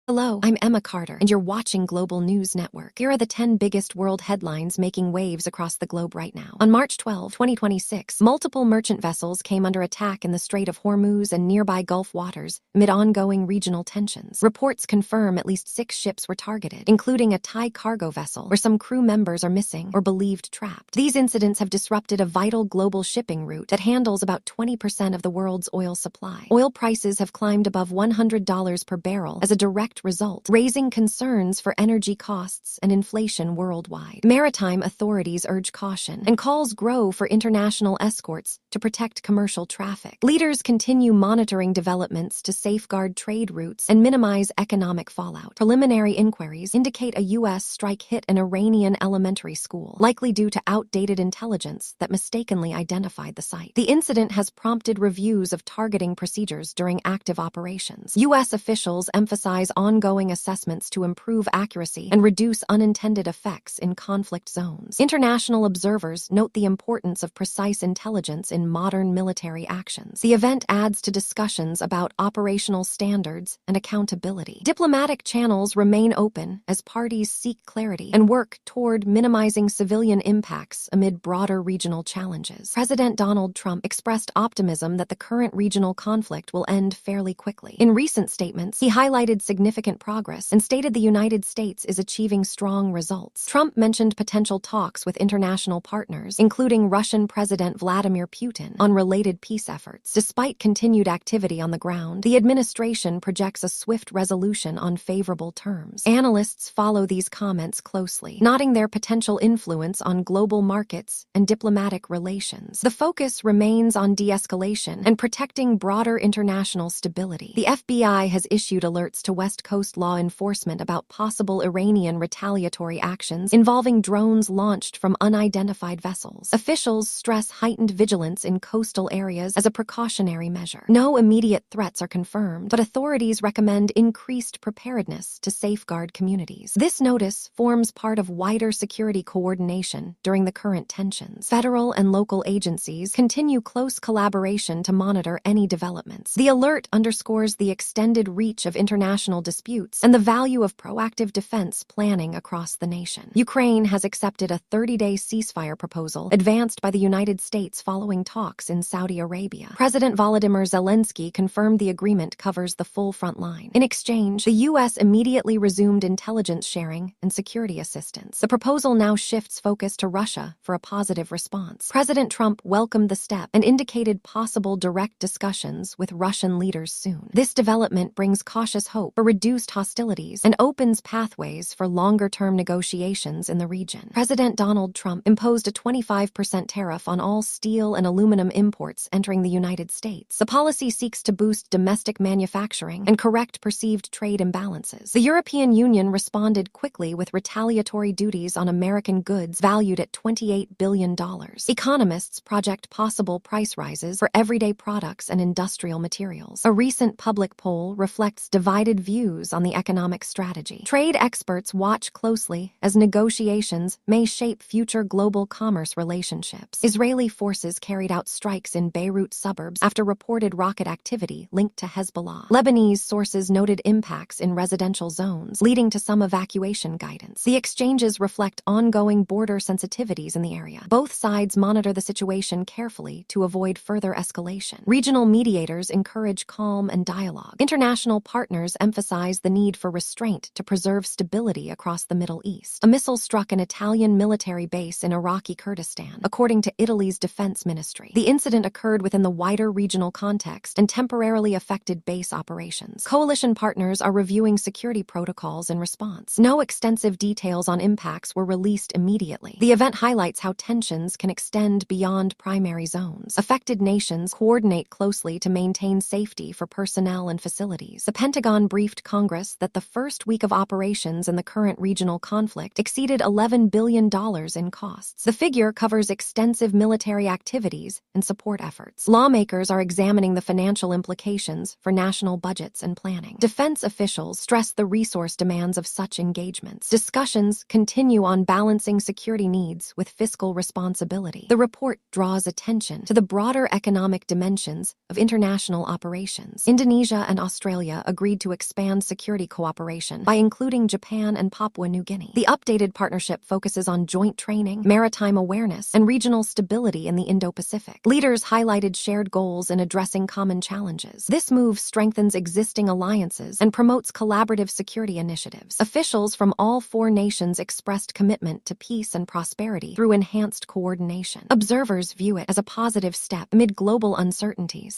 Hello, I'm Emma Carter, and you're watching Global News Network. Here are the 10 biggest world headlines making waves across the globe right now. On March 12, 2026, multiple merchant vessels came under attack in the Strait of Hormuz and nearby Gulf waters amid ongoing regional tensions. Reports confirm at least 6 ships were targeted, including a Thai cargo vessel where some crew members are missing or believed trapped. These incidents have disrupted a vital global shipping route that handles about 20% of the world's oil supply. Oil prices have climbed above $100 per barrel as a direct result, raising concerns for energy costs and inflation worldwide. Maritime authorities urge caution, and calls grow for international escorts to protect commercial traffic. Leaders continue monitoring developments to safeguard trade routes and minimize economic fallout. Preliminary inquiries indicate a U.S. strike hit an Iranian elementary school, likely due to outdated intelligence that mistakenly identified the site. The incident has prompted reviews of targeting procedures during active operations. U.S. officials emphasize ongoing assessments to improve accuracy and reduce unintended effects in conflict zones. International observers note the importance of precise intelligence in modern military actions. The event adds to discussions about operational standards and accountability. Diplomatic channels remain open as parties seek clarity and work toward minimizing civilian impacts amid broader regional challenges. President Donald Trump expressed optimism that the current regional conflict will end fairly quickly. In recent statements, he highlighted significant progress and stated the United States is achieving strong results. Trump mentioned potential talks with international partners, including Russian President Vladimir Putin, on related peace efforts. Despite continued activity on the ground, the administration projects a swift resolution on favorable terms. Analysts follow these comments closely, noting their potential influence on global markets and diplomatic relations. The focus remains on de-escalation and protecting broader international stability. The FBI has issued alerts to West Coast law enforcement about possible Iranian retaliatory actions involving drones launched from unidentified vessels. Officials stress heightened vigilance in coastal areas as a precautionary measure. No immediate threats are confirmed, but authorities recommend increased preparedness to safeguard communities. This notice forms part of wider security coordination during the current tensions. Federal and local agencies continue close collaboration to monitor any developments. The alert underscores the extended reach of international disputes and the value of proactive defense planning across the nation. Ukraine has accepted a 30-day ceasefire proposal advanced by the United States following talks in Saudi Arabia. President Volodymyr Zelensky confirmed the agreement covers the full front line. In exchange, the U.S. immediately resumed intelligence sharing and security assistance. The proposal now shifts focus to Russia for a positive response. President Trump welcomed the step and indicated possible direct discussions with Russian leaders soon. This development brings cautious hope for reduced hostilities and opens pathways for longer-term negotiations in the region. President Donald Trump imposed a 25% tariff on all steel and aluminum imports entering the United States. The policy seeks to boost domestic manufacturing and correct perceived trade imbalances. The European Union responded quickly with retaliatory duties on American goods valued at $28 billion. Economists project possible price rises for everyday products and industrial materials. A recent public poll reflects divided views on the economic strategy. Trade experts watch closely as negotiations may shape future global commerce relationships. Israeli forces carried out strikes in Beirut suburbs after reported rocket activity linked to Hezbollah. Lebanese sources noted impacts in residential zones, leading to some evacuation guidance. The exchanges reflect ongoing border sensitivities in the area. Both sides monitor the situation carefully to avoid further escalation. Regional mediators encourage calm and dialogue. International partners emphasize the need for restraint to preserve stability across the Middle East. A missile struck an Italian military base in Iraqi Kurdistan, according to Italy's defense ministry. The incident occurred within the wider regional context and temporarily affected base operations. Coalition partners are reviewing security protocols in response. No extensive details on impacts were released immediately. The event highlights how tensions can extend beyond primary zones. Affected nations coordinate closely to maintain safety for personnel and facilities. The Pentagon briefed Congress that the first week of operations in the current regional conflict exceeded $11 billion in costs. The figure covers extensive military activities and support efforts. Lawmakers are examining the financial implications for national budgets and planning. Defense officials stress the resource demands of such engagements. Discussions continue on balancing security needs with fiscal responsibility. The report draws attention to the broader economic dimensions of international operations. Indonesia and Australia agreed to expand security cooperation by including Japan and Papua New Guinea. The updated partnership focuses on joint training, maritime awareness, and regional stability in the Indo-Pacific. Leaders highlighted shared goals in addressing common challenges. This move strengthens existing alliances and promotes collaborative security initiatives. Officials from all four nations expressed commitment to peace and prosperity through enhanced coordination. Observers view it as a positive step amid global uncertainties.